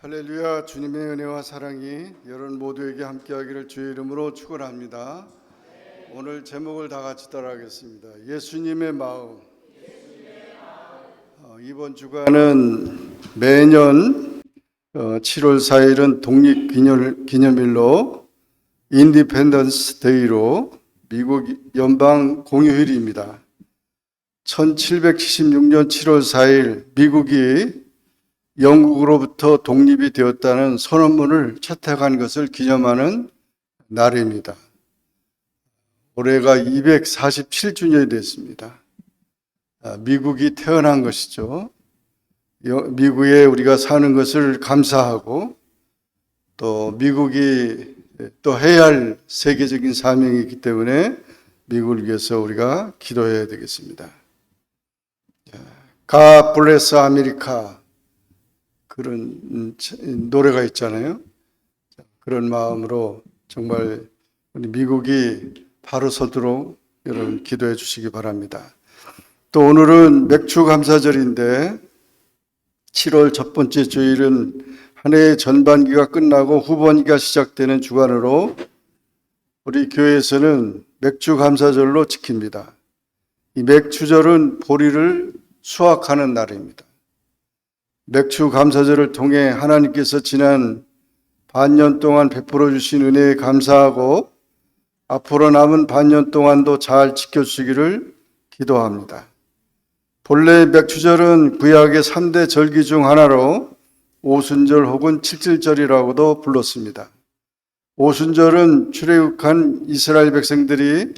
할렐루야. 주님의 은혜와 사랑이 여러분 모두에게 함께하기를 주의 이름으로 축원합니다. 오늘 제목을 다 같이 따라하겠습니다. 예수님의 마음. 이번 주간은 매년 7월 4일은 독립기념일로 인디펜던스 데이로 미국 연방 공휴일입니다. 1776년 7월 4일 미국이 영국으로부터 독립이 되었다는 선언문을 채택한 것을 기념하는 날입니다. 올해가 247주년이 됐습니다. 미국이 태어난 것이죠. 미국에 우리가 사는 것을 감사하고 또 미국이 또 해야 할 세계적인 사명이 있기 때문에 미국을 위해서 우리가 기도해야 되겠습니다. God bless America. 그런 노래가 있잖아요. 그런 마음으로 정말 우리 미국이 바로 서도록 여러분 기도해 주시기 바랍니다. 또 오늘은 맥주 감사절인데 7월 첫 번째 주일은 한 해의 전반기가 끝나고 후반기가 시작되는 주간으로 우리 교회에서는 맥주 감사절로 지킵니다. 이 맥주절은 보리를 수확하는 날입니다. 맥주 감사절을 통해 하나님께서 지난 반년 동안 베풀어 주신 은혜에 감사하고 앞으로 남은 반년 동안도 잘 지켜주시기를 기도합니다. 본래 맥주절은 구약의 3대 절기 중 하나로 오순절 혹은 칠칠절이라고도 불렀습니다. 오순절은 출애굽한 이스라엘 백성들이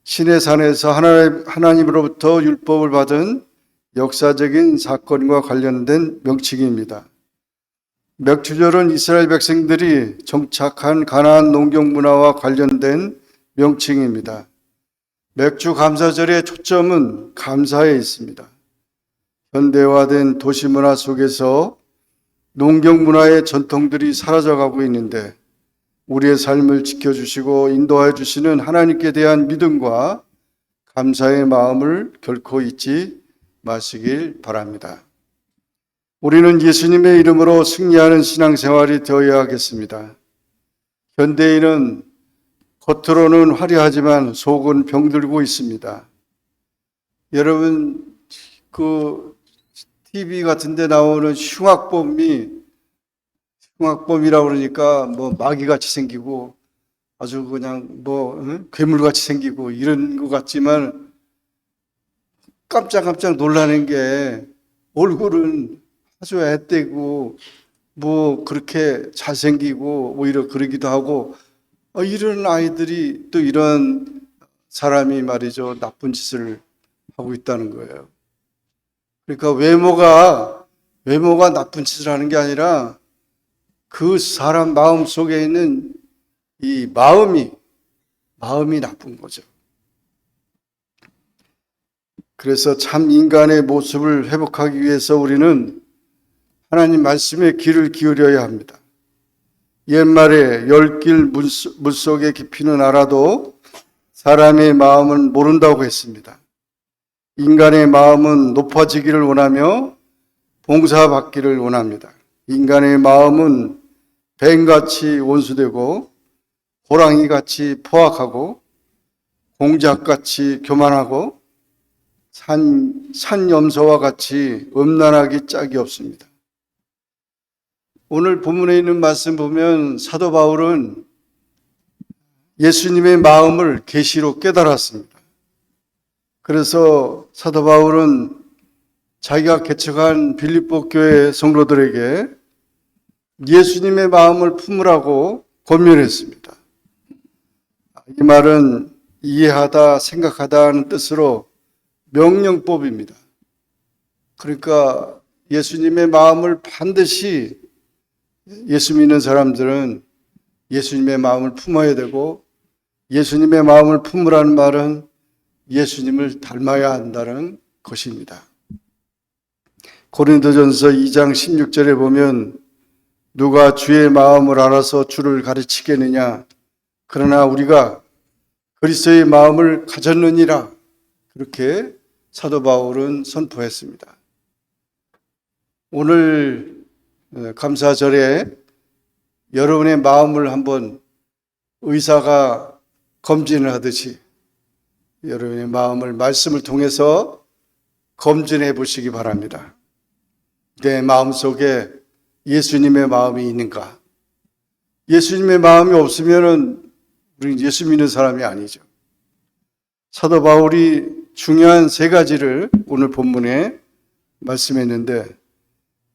시내산에서 하나님으로부터 율법을 받은 역사적인 사건과 관련된 명칭입니다. 맥주절은 이스라엘 백성들이 정착한 가나안 농경 문화와 관련된 명칭입니다. 맥주 감사절의 초점은 감사에 있습니다. 현대화된 도시 문화 속에서 농경 문화의 전통들이 사라져가고 있는데 우리의 삶을 지켜주시고 인도해 주시는 하나님께 대한 믿음과 감사의 마음을 결코 잊지 마시길 바랍니다. 우리는 예수님의 이름으로 승리하는 신앙생활이 되어야 하겠습니다. 현대인은 겉으로는 화려하지만 속은 병들고 있습니다. 여러분 그 TV 같은 데 나오는 흉악범이라고 그러니까 뭐 마귀같이 생기고 아주 그냥 괴물같이 생기고 이런 것 같지만 깜짝깜짝 놀라는 게 얼굴은 아주 앳되고 그렇게 잘생기고 오히려 그러기도 하고 이런 아이들이 또 이런 사람이 말이죠 나쁜 짓을 하고 있다는 거예요. 그러니까 외모가 나쁜 짓을 하는 게 아니라 그 사람 마음 속에 있는 이 마음이 나쁜 거죠. 그래서 참 인간의 모습을 회복하기 위해서 우리는 하나님 말씀에 귀를 기울여야 합니다. 옛말에 열길 물속에 깊이는 알아도 사람의 마음은 모른다고 했습니다. 인간의 마음은 높아지기를 원하며 봉사받기를 원합니다. 인간의 마음은 뱀같이 온수되고 호랑이같이 포악하고 공작같이 교만하고 산염소와 같이 음란하기 짝이 없습니다. 오늘 본문에 있는 말씀 보면 사도 바울은 예수님의 마음을 계시로 깨달았습니다. 그래서 사도 바울은 자기가 개척한 빌립보 교회 성도들에게 예수님의 마음을 품으라고 권면했습니다. 이 말은 이해하다, 생각하다 하는 뜻으로 명령법입니다. 그러니까 예수님의 마음을 반드시 예수 믿는 사람들은 예수님의 마음을 품어야 되고 예수님의 마음을 품으라는 말은 예수님을 닮아야 한다는 것입니다. 고린도전서 2장 16절에 보면 누가 주의 마음을 알아서 주를 가르치겠느냐 그러나 우리가 그리스도의 마음을 가졌느니라 그렇게 사도 바울은 선포했습니다. 오늘 감사절에 여러분의 마음을 한번 의사가 검진을 하듯이 여러분의 마음을 말씀을 통해서 검진해 보시기 바랍니다. 내 마음속에 예수님의 마음이 있는가? 예수님의 마음이 없으면은 우리는 예수 믿는 사람이 아니죠. 사도 바울이 중요한 세 가지를 오늘 본문에 말씀했는데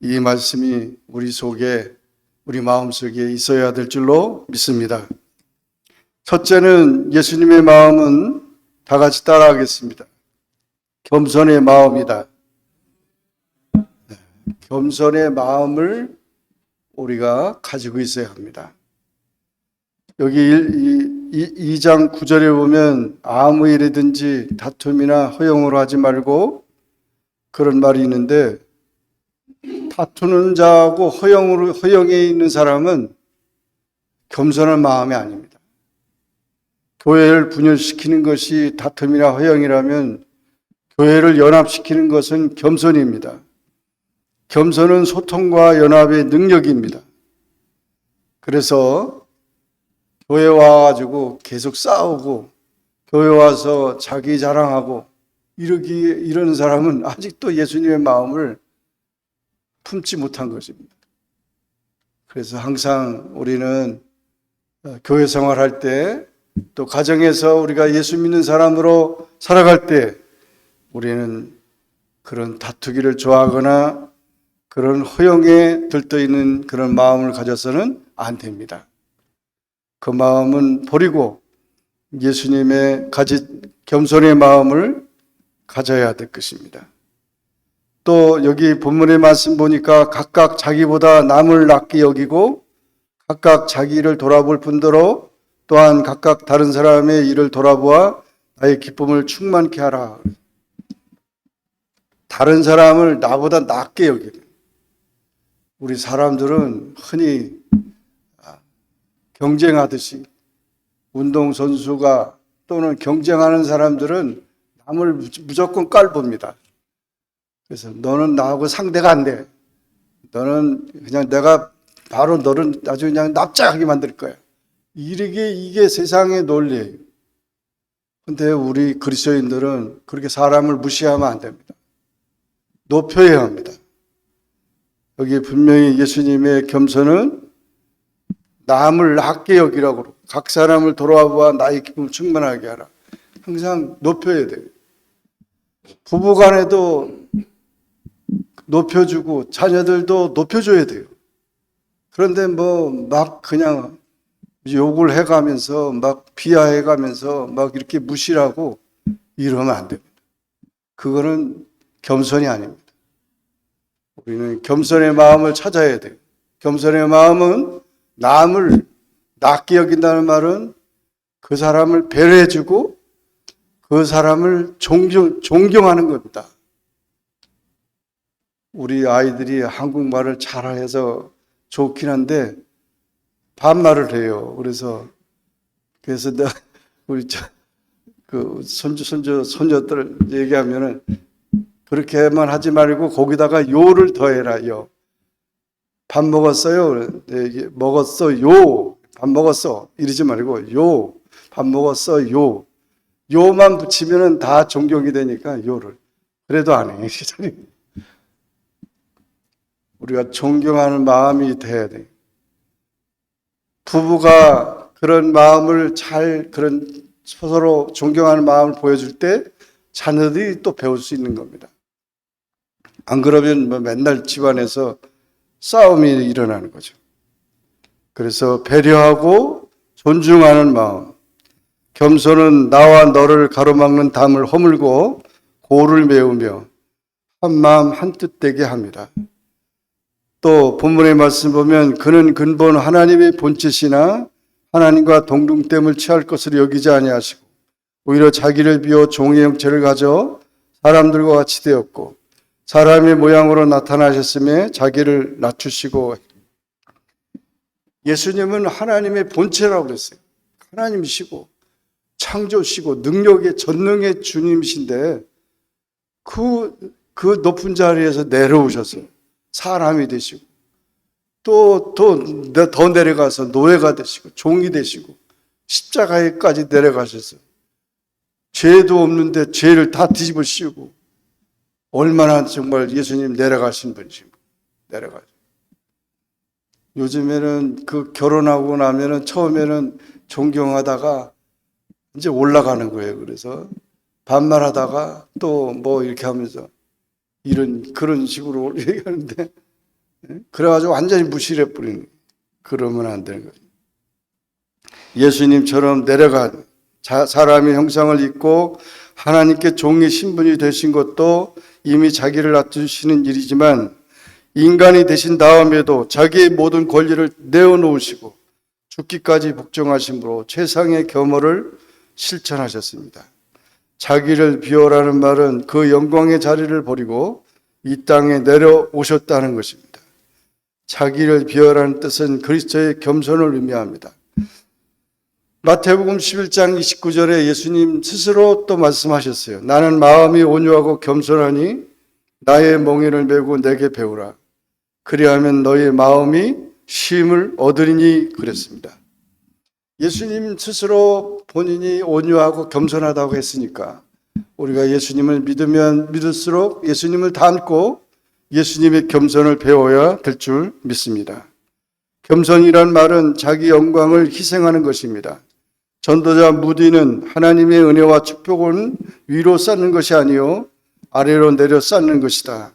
이 말씀이 우리 속에, 우리 마음속에 있어야 될 줄로 믿습니다. 첫째는 예수님의 마음은 다 같이 따라하겠습니다. 겸손의 마음이다. 겸손의 마음을 우리가 가지고 있어야 합니다. 여기 2장 9절에 보면 아무 일이든지 다툼이나 허용으로 하지 말고 그런 말이 있는데, 다투는 자하고 허용에 있는 사람은 겸손한 마음이 아닙니다. 교회를 분열시키는 것이 다툼이나 허용이라면 교회를 연합시키는 것은 겸손입니다. 겸손은 소통과 연합의 능력입니다. 그래서 교회 와가지고 계속 싸우고 교회 와서 자기 자랑하고 이러는 사람은 아직도 예수님의 마음을 품지 못한 것입니다. 그래서 항상 우리는 교회 생활할 때, 또 가정에서 우리가 예수 믿는 사람으로 살아갈 때 우리는 그런 다투기를 좋아하거나 그런 허용에 들떠있는 그런 마음을 가져서는 안 됩니다. 그 마음은 버리고 예수님의 겸손의 마음을 가져야 될 것입니다. 또 여기 본문의 말씀 보니까 각각 자기보다 남을 낫게 여기고 각각 자기를 돌아볼 뿐더러 또한 각각 다른 사람의 일을 돌아보아 나의 기쁨을 충만케 하라. 다른 사람을 나보다 낫게 여기는, 우리 사람들은 흔히 경쟁하듯이 운동선수가 또는 경쟁하는 사람들은 남을 무조건 깔봅니다. 그래서 너는 나하고 상대가 안 돼. 너는 그냥 내가 바로 너를 아주 그냥 납작하게 만들 거야. 이게 세상의 논리예요. 근데 우리 그리스도인들은 그렇게 사람을 무시하면 안 됩니다. 높여야 합니다. 여기 분명히 예수님의 겸손은 남을 낮게 여기라고 그러고 각 사람을 돌아보아 나의 기쁨을 충만하게 하라. 항상 높여야 돼요. 부부간에도 높여주고 자녀들도 높여줘야 돼요. 그런데 막 그냥 욕을 해가면서 막 비하해가면서 막 이렇게 무시를 하고 이러면 안 됩니다. 그거는 겸손이 아닙니다. 우리는 겸손의 마음을 찾아야 돼요. 겸손의 마음은 남을 낮게 여긴다는 말은 그 사람을 배려해주고 그 사람을 존경하는 겁니다. 우리 아이들이 한국말을 잘해서 좋긴 한데 반말을 해요. 그래서 내가 우리 손주들 얘기하면은 그렇게만 하지 말고 거기다가 요를 더해라. 요. 밥 먹었어요? 네, 먹었어요. 밥 먹었어. 이러지 말고 요. 밥 먹었어요. 요만 붙이면은 다 존경이 되니까 요를. 그래도 안 해. 우리가 존경하는 마음이 돼야 돼. 부부가 그런 마음을 그런 서로 존경하는 마음을 보여줄 때 자녀들이 또 배울 수 있는 겁니다. 안 그러면 맨날 집안에서 싸움이 일어나는 거죠. 그래서 배려하고 존중하는 마음. 겸손은 나와 너를 가로막는 담을 허물고 고를 메우며 한 마음 한 뜻 되게 합니다. 또 본문의 말씀 보면 그는 근본 하나님의 본체시나 하나님과 동등됨을 취할 것으로 여기지 아니하시고 오히려 자기를 비워 종의 형체를 가져 사람들과 같이 되었고 사람의 모양으로 나타나셨음에 자기를 낮추시고. 예수님은 하나님의 본체라고 그랬어요. 하나님이시고 창조시고 능력의 전능의 주님이신데 그 높은 자리에서 내려오셔서 사람이 되시고 또 더 내려가서 노예가 되시고 종이 되시고 십자가에까지 내려가셔서 죄도 없는데 죄를 다 뒤집어 씌우고 얼마나 정말 예수님 내려가신 분이십니까? 내려가죠. 요즘에는 그 결혼하고 나면은 처음에는 존경하다가 이제 올라가는 거예요. 그래서 반말하다가 또 뭐 이렇게 하면서 그런 식으로 얘기하는데 그래가지고 완전히 무시해 버리는. 그러면 안 되는 거예요. 예수님처럼 내려간 사람의 형상을 입고 하나님께 종의 신분이 되신 것도 이미 자기를 낮추시는 일이지만 인간이 되신 다음에도 자기의 모든 권리를 내어놓으시고 죽기까지 복종하심으로 최상의 겸허를 실천하셨습니다. 자기를 비워라는 말은 그 영광의 자리를 버리고 이 땅에 내려오셨다는 것입니다. 자기를 비워라는 뜻은 그리스도의 겸손을 의미합니다. 마태복음 11장 29절에 예수님 스스로 또 말씀하셨어요. 나는 마음이 온유하고 겸손하니 나의 멍에를 메고 내게 배우라. 그리하면 너의 마음이 쉼을 얻으리니 그랬습니다. 예수님 스스로 본인이 온유하고 겸손하다고 했으니까 우리가 예수님을 믿으면 믿을수록 예수님을 닮고 예수님의 겸손을 배워야 될 줄 믿습니다. 겸손이란 말은 자기 영광을 희생하는 것입니다. 전도자 무디는 하나님의 은혜와 축복은 위로 쌓는 것이 아니요 아래로 내려 쌓는 것이다.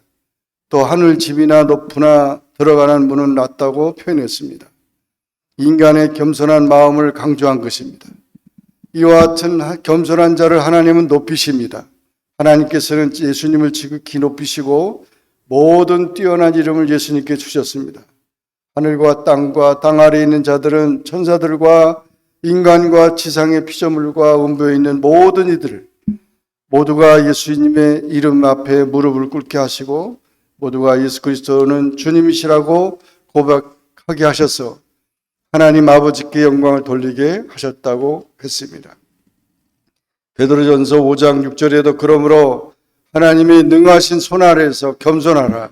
또 하늘 집이나 높으나 들어가는 문은 낮다고 표현했습니다. 인간의 겸손한 마음을 강조한 것입니다. 이와 같은 겸손한 자를 하나님은 높이십니다. 하나님께서는 예수님을 지극히 높이시고 모든 뛰어난 이름을 예수님께 주셨습니다. 하늘과 땅과 땅 아래에 있는 자들은 천사들과 인간과 지상의 피조물과 음부에 있는 모든 이들을 모두가 예수님의 이름 앞에 무릎을 꿇게 하시고 모두가 예수 그리스도는 주님이시라고 고백하게 하셔서 하나님 아버지께 영광을 돌리게 하셨다고 했습니다. 베드로전서 5장 6절에도 그러므로 하나님의 능하신 손 아래에서 겸손하라.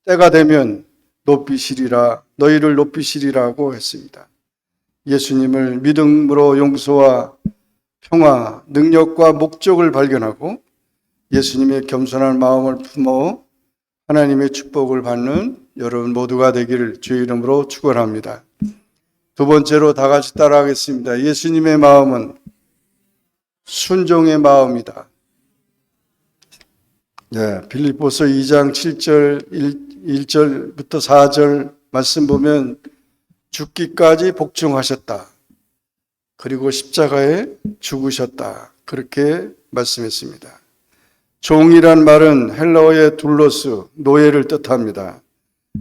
때가 되면 높이시리라. 너희를 높이시리라고 했습니다. 예수님을 믿음으로 용서와 평화, 능력과 목적을 발견하고 예수님의 겸손한 마음을 품어 하나님의 축복을 받는 여러분 모두가 되기를 주의 이름으로 축원합니다. 두 번째로 다 같이 따라하겠습니다. 예수님의 마음은 순종의 마음이다. 네, 빌립보서 2장 7절 1절부터 4절 말씀 보면 죽기까지 복종하셨다. 그리고 십자가에 죽으셨다. 그렇게 말씀했습니다. 종이란 말은 헬라어의 둘로스, 노예를 뜻합니다.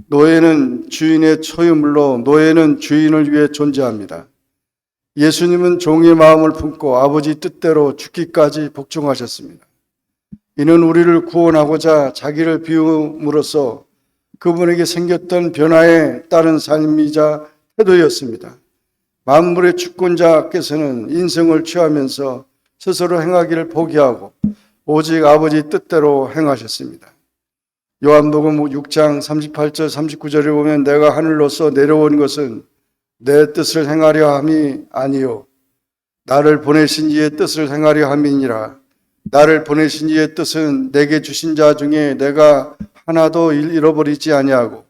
노예는 주인의 소유물로 노예는 주인을 위해 존재합니다. 예수님은 종의 마음을 품고 아버지 뜻대로 죽기까지 복종하셨습니다. 이는 우리를 구원하고자 자기를 비움으로써 그분에게 생겼던 변화에 따른 삶이자 태도였습니다. 만물의 주권자께서는 인생을 취하면서 스스로 행하기를 포기하고 오직 아버지 뜻대로 행하셨습니다. 요한복음 6장 38절 39절에 보면 내가 하늘로서 내려온 것은 내 뜻을 행하려 함이 아니요 나를 보내신 이의 뜻을 행하려 함이니라. 나를 보내신 이의 뜻은 내게 주신 자 중에 내가 하나도 잃어버리지 아니하고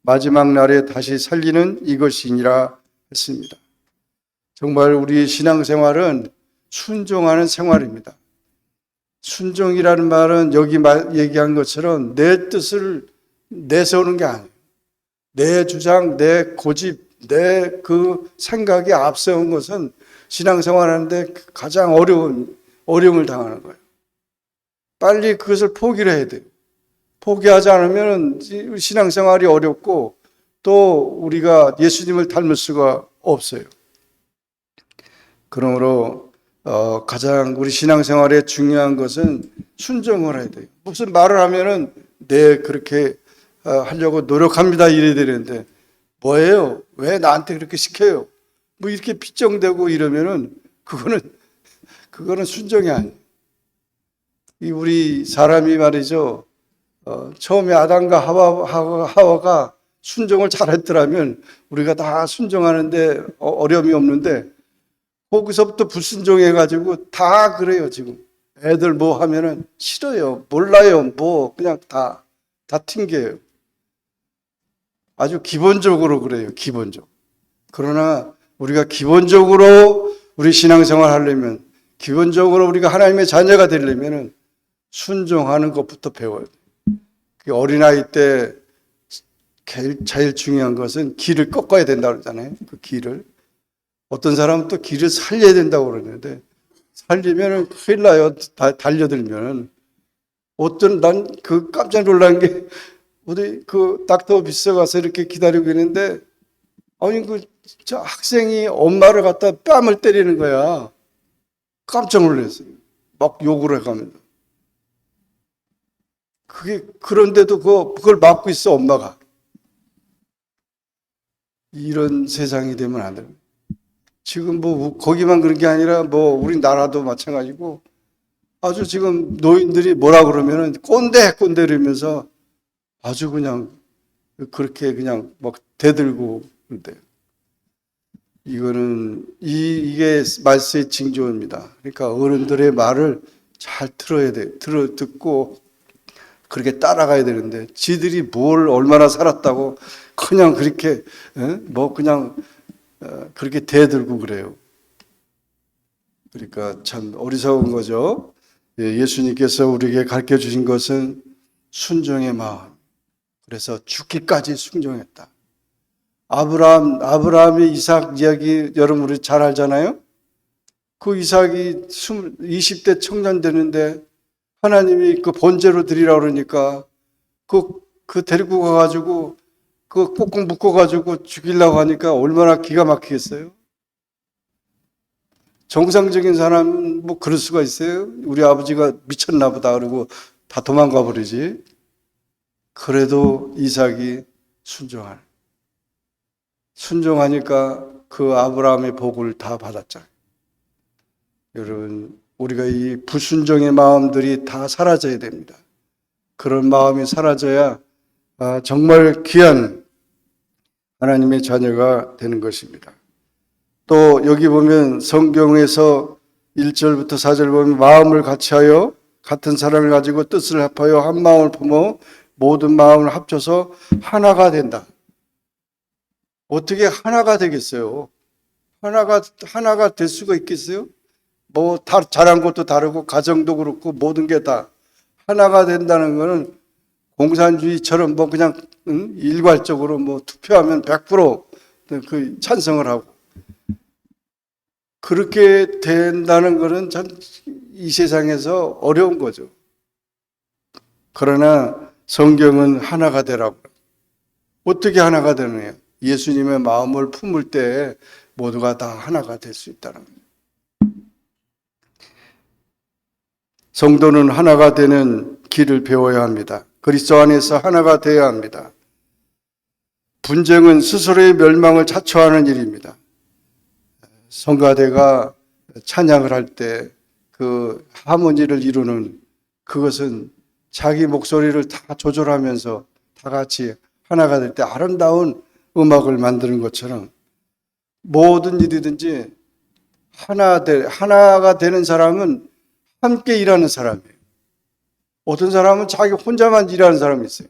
마지막 날에 다시 살리는 이것이니라 했습니다. 정말 우리 신앙생활은 순종하는 생활입니다. 순종이라는 말은 여기 얘기한 것처럼 내 뜻을 내세우는 게 아니에요. 내 주장, 내 고집, 내 그 생각이 앞세운 것은 신앙생활하는데 가장 어려움을 당하는 거예요. 빨리 그것을 포기를 해야 돼요. 포기하지 않으면 신앙생활이 어렵고 또 우리가 예수님을 닮을 수가 없어요. 그러므로 가장 우리 신앙생활에 중요한 것은 순종을 해야 돼요. 무슨 말을 하면은 네 그렇게 하려고 노력합니다 이래야 되는데 뭐예요? 왜 나한테 그렇게 시켜요? 뭐 이렇게 삐쩍대고 이러면은 그거는 순종이 아니에요. 이 우리 사람이 말이죠. 처음에 아담과 하와가 순종을 잘했더라면 우리가 다 순종하는데 어려움이 없는데 거기서부터 불순종해가지고 다 그래요. 지금 애들 뭐 하면은 싫어요, 몰라요, 뭐 그냥 다 튕겨요. 아주 기본적으로 그래요. 기본적으로. 그러나 우리가 기본적으로 우리 신앙생활 하려면, 기본적으로 우리가 하나님의 자녀가 되려면은 순종하는 것부터 배워야 돼요. 어린아이 때 제일 중요한 것은 길을 꺾어야 된다고 그러잖아요. 그 길을. 어떤 사람은 또 길을 살려야 된다고 그러는데, 살리면은 큰일 나요. 달려들면은. 난 그 깜짝 놀란 게, 어디 그 닥터 비서 가서 이렇게 기다리고 있는데, 아니 저 학생이 엄마를 갖다 뺨을 때리는 거야. 깜짝 놀랐어요. 막 욕을 해가면서. 그런데도 그걸 막고 있어, 엄마가. 이런 세상이 되면 안 됩니다. 지금 뭐 거기만 그런 게 아니라 뭐 우리나라도 마찬가지고, 아주 지금 노인들이 뭐라 그러면은 꼰대 이러면서 아주 그냥 그렇게 그냥 막 대들고 그런데요. 이거는 이게 말세의 징조입니다. 그러니까 어른들의 말을 잘 들어야 돼. 듣고 그렇게 따라가야 되는데, 지들이 뭘 얼마나 살았다고 그냥 그렇게 뭐 그냥 그렇게 대들고 그래요. 그러니까 참 어리석은 거죠. 예수님께서 우리에게 가르쳐 주신 것은 순종의 마음. 그래서 죽기까지 순종했다. 아브라함의 이삭 이야기 여러분 우리 잘 알잖아요. 그 이삭이 20대 청년 되는데 하나님이 그 번제로 드리라고 그러니까 그 데리고 가가지고 그 꽁꽁 묶어가지고 죽이려고 하니까 얼마나 기가 막히겠어요. 정상적인 사람은 뭐 그럴 수가 있어요. 우리 아버지가 미쳤나 보다 그러고 다 도망가 버리지. 그래도 이삭이 순종하니까 그 아브라함의 복을 다 받았잖아요. 여러분, 우리가 이 불순종의 마음들이 다 사라져야 됩니다. 그런 마음이 사라져야 정말 귀한 하나님의 자녀가 되는 것입니다. 또 여기 보면 성경에서 1절부터 4절 보면 마음을 같이하여 같은 사랑을 가지고 뜻을 합하여 한 마음을 품어 모든 마음을 합쳐서 하나가 된다. 어떻게 하나가 되겠어요? 하나가 될 수가 있겠어요? 뭐 잘한 것도 다르고 가정도 그렇고 모든 게 다 하나가 된다는 것은 공산주의처럼 뭐 그냥 일괄적으로 뭐 투표하면 100% 찬성을 하고 그렇게 된다는 것은 참 이 세상에서 어려운 거죠. 그러나 성경은 하나가 되라고. 어떻게 하나가 되느냐? 예수님의 마음을 품을 때 모두가 다 하나가 될 수 있다는 거예요. 성도는 하나가 되는 길을 배워야 합니다. 그리스도 안에서 하나가 되어야 합니다. 분쟁은 스스로의 멸망을 자초하는 일입니다. 성가대가 찬양을 할 때 그 하모니를 이루는 그것은 자기 목소리를 다 조절하면서 다 같이 하나가 될 때 아름다운 음악을 만드는 것처럼 모든 일이든지 하나가 되는 사람은 함께 일하는 사람이에요. 어떤 사람은 자기 혼자만 일하는 사람이 있어요.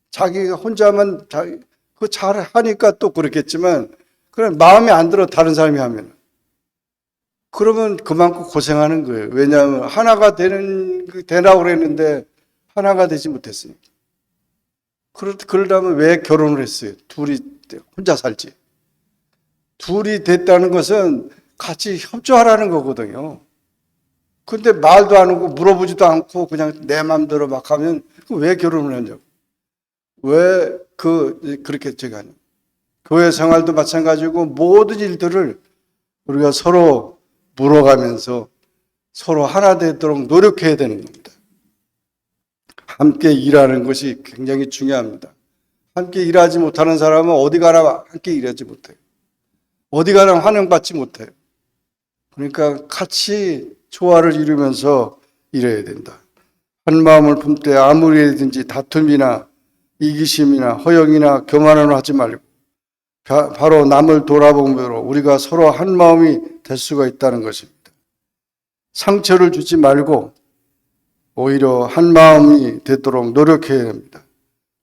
자기가 혼자만 그 잘 하니까 또 그렇겠지만 그냥 마음에 안 들어 다른 사람이 하면 그러면 그만큼 고생하는 거예요. 왜냐하면 하나가 되라고 그랬는데 하나가 되지 못했으니까. 그러려면 왜 결혼을 했어요? 둘이 혼자 살지. 둘이 됐다는 것은 같이 협조하라는 거거든요. 근데 말도 안 하고 물어보지도 않고 그냥 내 마음대로 막 하면 왜 결혼을 하냐고. 왜 그렇게 하냐고. 교회 생활도 마찬가지고 모든 일들을 우리가 서로 물어가면서 서로 하나 되도록 노력해야 되는 겁니다. 함께 일하는 것이 굉장히 중요합니다. 함께 일하지 못하는 사람은 어디 가나 함께 일하지 못해요. 어디 가나 환영받지 못해요. 그러니까 같이 조화를 이루면서 일해야 된다. 한 마음을 품되 아무리든지 다툼이나 이기심이나 허영이나 교만을 하지 말고 바로 남을 돌아보므로 우리가 서로 한 마음이 될 수가 있다는 것입니다. 상처를 주지 말고 오히려 한 마음이 되도록 노력해야 합니다.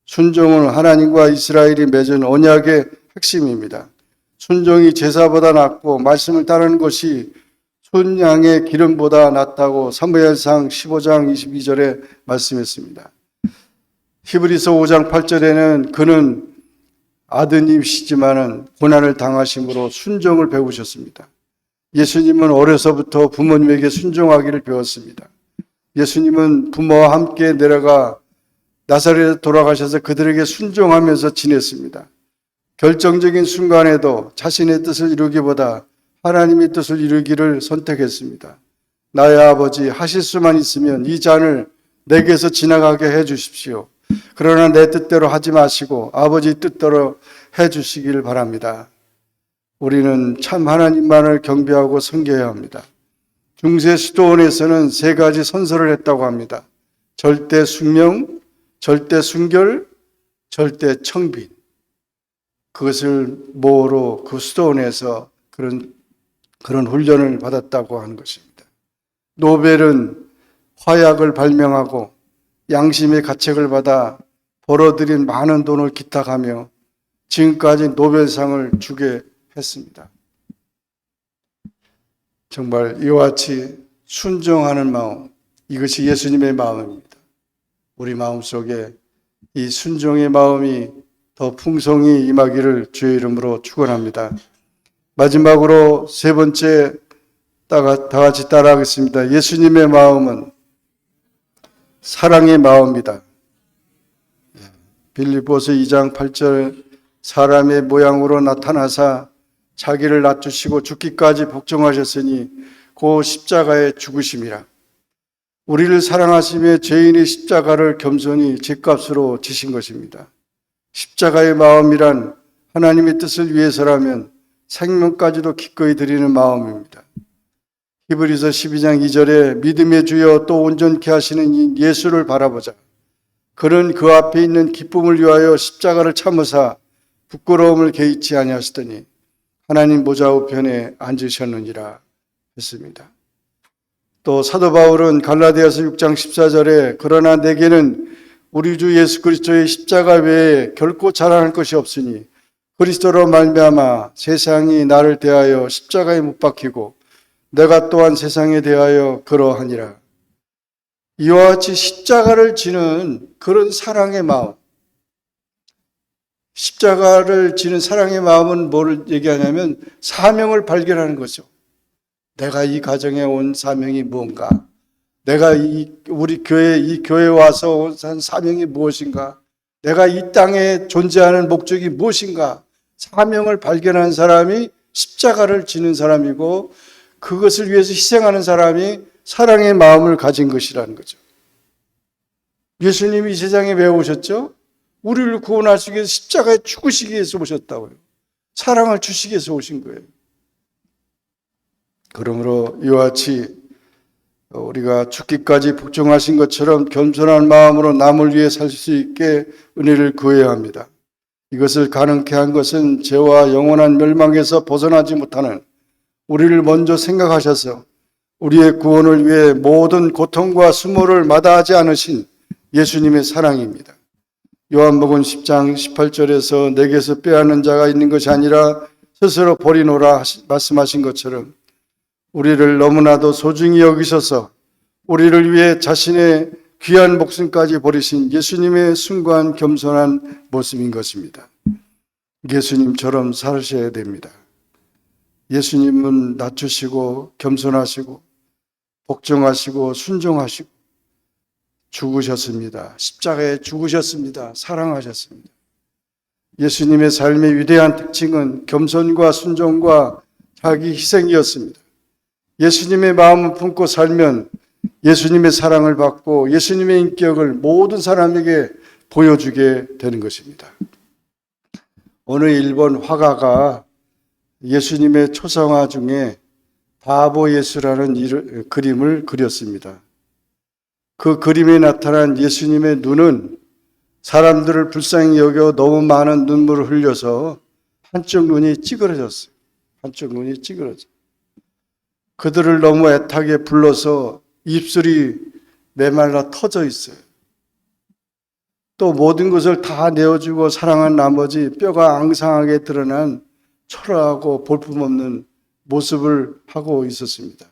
순종은 하나님과 이스라엘이 맺은 언약의 핵심입니다. 순종이 제사보다 낫고 말씀을 따르는 것이 순양의 기름보다 낫다고 사무엘상 15장 22절에 말씀했습니다. 히브리서 5장 8절에는 그는 아드님이시지만은 고난을 당하심으로 순종을 배우셨습니다. 예수님은 어려서부터 부모님에게 순종하기를 배웠습니다. 예수님은 부모와 함께 내려가 나사렛에 돌아가셔서 그들에게 순종하면서 지냈습니다. 결정적인 순간에도 자신의 뜻을 이루기보다 하나님의 뜻을 이루기를 선택했습니다. 나의 아버지, 하실 수만 있으면 이 잔을 내게서 지나가게 해 주십시오. 그러나 내 뜻대로 하지 마시고 아버지 뜻대로 해 주시길 바랍니다. 우리는 참 하나님만을 경배하고 섬겨야 합니다. 중세 수도원에서는 3가지 선서를 했다고 합니다. 절대 숙명, 절대 순결, 절대 청빈. 그것을 모로 그 수도원에서 그런 훈련을 받았다고 하는 것입니다. 노벨은 화약을 발명하고 양심의 가책을 받아 벌어들인 많은 돈을 기탁하며 지금까지 노벨상을 주게 했습니다. 정말 이와 같이 순종하는 마음, 이것이 예수님의 마음입니다. 우리 마음속에 이 순종의 마음이 더 풍성히 임하기를 주의 이름으로 축원합니다. 마지막으로 3번째 다 같이 따라하겠습니다. 예수님의 마음은 사랑의 마음이다. 빌립보서 2장 8절 사람의 모양으로 나타나사 자기를 낮추시고 죽기까지 복종하셨으니 그 십자가의 죽으심이라. 우리를 사랑하시며 죄인의 십자가를 겸손히 죗값으로 지신 것입니다. 십자가의 마음이란 하나님의 뜻을 위해서라면 생명까지도 기꺼이 드리는 마음입니다. 히브리서 12장 2절에 믿음의 주여 또 온전케 하시는 이 예수를 바라보자. 그는 그 앞에 있는 기쁨을 위하여 십자가를 참으사 부끄러움을 개의치 아니하시더니 하나님 보좌 우편에 앉으셨느니라 했습니다. 또 사도 바울은 갈라디아서 6장 14절에 그러나 내게는 우리 주 예수 그리스도의 십자가 외에 결코 자랑할 것이 없으니 그리스도로 말미암아 세상이 나를 대하여 십자가에 못 박히고 내가 또한 세상에 대하여 그러하니라. 이와 같이 십자가를 지는 그런 사랑의 마음, 십자가를 지는 사랑의 마음은 뭘 얘기하냐면 사명을 발견하는 거죠. 내가 이 가정에 온 사명이 무엇인가? 내가 우리 교회, 이 교회에 와서 한 사명이 무엇인가? 내가 이 땅에 존재하는 목적이 무엇인가? 사명을 발견한 사람이 십자가를 지는 사람이고 그것을 위해서 희생하는 사람이 사랑의 마음을 가진 것이라는 거죠. 예수님이 이 세상에 왜 오셨죠? 우리를 구원하시기 위해서 십자가에 죽으시기 위해서 오셨다고요. 사랑을 주시기 위해서 오신 거예요. 그러므로 이와 같이 우리가 죽기까지 복종하신 것처럼 겸손한 마음으로 남을 위해 살 수 있게 은혜를 구해야 합니다. 이것을 가능케 한 것은 죄와 영원한 멸망에서 벗어나지 못하는 우리를 먼저 생각하셔서 우리의 구원을 위해 모든 고통과 수모를 마다하지 않으신 예수님의 사랑입니다. 요한복음 10장 18절에서 내게서 빼앗는 자가 있는 것이 아니라 스스로 버리노라 말씀하신 것처럼 우리를 너무나도 소중히 여기셔서 우리를 위해 자신의 귀한 목숨까지 버리신 예수님의 숭고한 겸손한 모습인 것입니다. 예수님처럼 사셔야 됩니다. 예수님은 낮추시고 겸손하시고 복종하시고 순종하시고 죽으셨습니다. 십자가에 죽으셨습니다. 사랑하셨습니다. 예수님의 삶의 위대한 특징은 겸손과 순종과 자기 희생이었습니다. 예수님의 마음을 품고 살면 예수님의 사랑을 받고 예수님의 인격을 모든 사람에게 보여주게 되는 것입니다. 어느 일본 화가가 예수님의 초상화 중에 바보 예수라는 그림을 그렸습니다. 그 그림에 나타난 예수님의 눈은 사람들을 불쌍히 여겨 너무 많은 눈물을 흘려서 한쪽 눈이 찌그러졌어요. 한쪽 눈이 찌그러져. 그들을 너무 애타게 불러서 입술이 메말라 터져 있어요. 또 모든 것을 다 내어주고 사랑한 나머지 뼈가 앙상하게 드러난 초라하고 볼품없는 모습을 하고 있었습니다.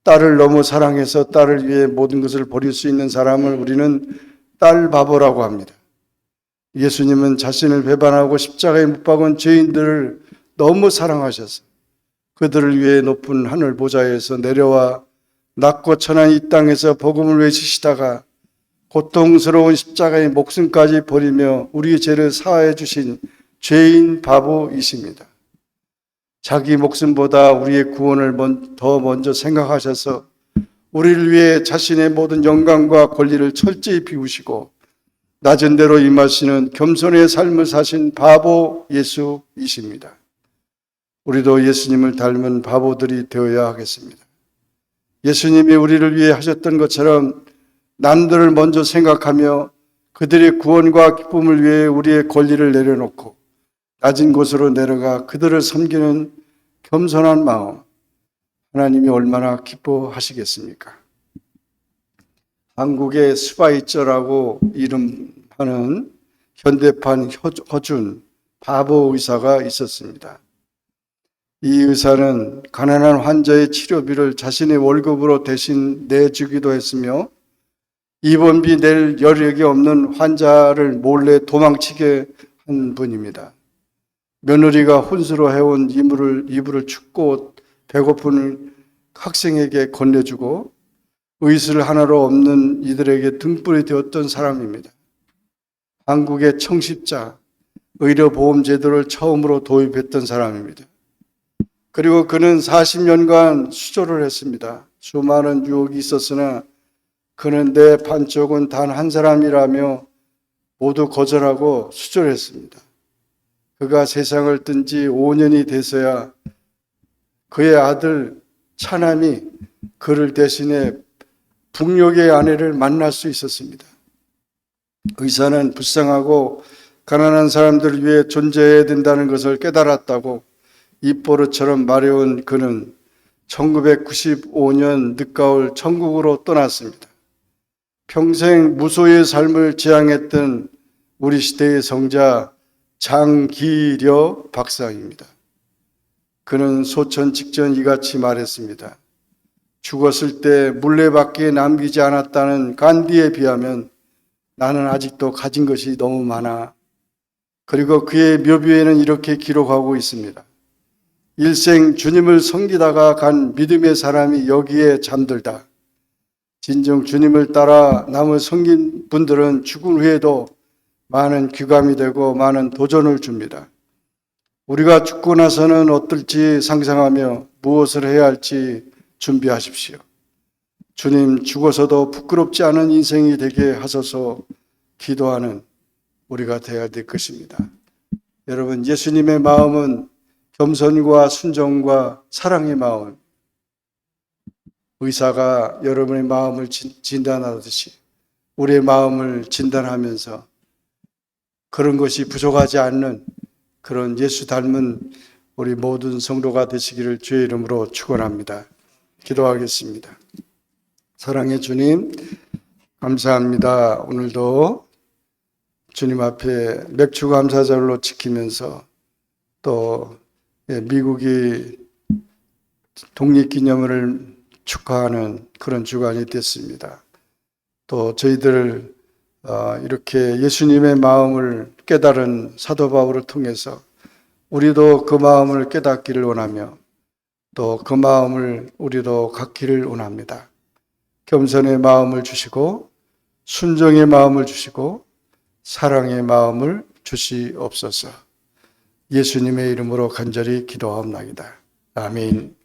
딸을 너무 사랑해서 딸을 위해 모든 것을 버릴 수 있는 사람을 우리는 딸 바보라고 합니다. 예수님은 자신을 배반하고 십자가에 못 박은 죄인들을 너무 사랑하셔서 그들을 위해 높은 하늘 보좌에서 내려와 낮고 천한 이 땅에서 복음을 외치시다가 고통스러운 십자가의 목숨까지 버리며 우리의 죄를 사하여 주신 죄인 바보이십니다. 자기 목숨보다 우리의 구원을 더 먼저 생각하셔서 우리를 위해 자신의 모든 영광과 권리를 철저히 비우시고 낮은 데로 임하시는 겸손의 삶을 사신 바보 예수이십니다. 우리도 예수님을 닮은 바보들이 되어야 하겠습니다. 예수님이 우리를 위해 하셨던 것처럼 남들을 먼저 생각하며 그들의 구원과 기쁨을 위해 우리의 권리를 내려놓고 낮은 곳으로 내려가 그들을 섬기는 겸손한 마음, 하나님이 얼마나 기뻐하시겠습니까? 한국의 스바이처라고 이름하는 현대판 허준 바보 의사가 있었습니다. 이 의사는 가난한 환자의 치료비를 자신의 월급으로 대신 내주기도 했으며 입원비 낼 여력이 없는 환자를 몰래 도망치게 한 분입니다. 며느리가 혼수로 해온 이불을 춥고 배고픈 학생에게 건네주고 의술 하나로 없는 이들에게 등불이 되었던 사람입니다. 한국의 청십자, 의료보험제도를 처음으로 도입했던 사람입니다. 그리고 그는 40년간 수조를 했습니다. 수많은 유혹이 있었으나 그는 내 반쪽은 단 한 사람이라며 모두 거절하고 수조를 했습니다. 그가 세상을 뜬 지 5년이 돼서야 그의 아들 차남이 그를 대신해 북녘의 아내를 만날 수 있었습니다. 의사는 불쌍하고 가난한 사람들을 위해 존재해야 된다는 것을 깨달았다고 입버릇처럼 말해온 그는 1995년 늦가을 천국으로 떠났습니다. 평생 무소의 삶을 지향했던 우리 시대의 성자 장기려 박사입니다. 그는 소천 직전 이같이 말했습니다. 죽었을 때 물레밖에 남기지 않았다는 간디에 비하면 나는 아직도 가진 것이 너무 많아. 그리고 그의 묘비에는 이렇게 기록하고 있습니다. 일생 주님을 섬기다가 간 믿음의 사람이 여기에 잠들다. 진정 주님을 따라 남을 섬긴 분들은 죽은 후에도 많은 귀감이 되고 많은 도전을 줍니다. 우리가 죽고 나서는 어떨지 상상하며 무엇을 해야 할지 준비하십시오. 주님 죽어서도 부끄럽지 않은 인생이 되게 하소서 기도하는 우리가 되어야 될 것입니다. 여러분, 예수님의 마음은 겸손과 순종과 사랑의 마음, 의사가 여러분의 마음을 진단하듯이 우리의 마음을 진단하면서 그런 것이 부족하지 않는 그런 예수 닮은 우리 모든 성도가 되시기를 주의 이름으로 축원합니다. 기도하겠습니다. 사랑의 주님, 감사합니다. 오늘도 주님 앞에 맥주 감사절로 지키면서 또 미국이 독립기념일을 축하하는 그런 주간이 됐습니다. 또 저희들 이렇게 예수님의 마음을 깨달은 사도 바울을 통해서 우리도 그 마음을 깨닫기를 원하며 또 그 마음을 우리도 갖기를 원합니다. 겸손의 마음을 주시고 순종의 마음을 주시고 사랑의 마음을 주시옵소서. 예수님의 이름으로 간절히 기도하옵나이다. 아멘.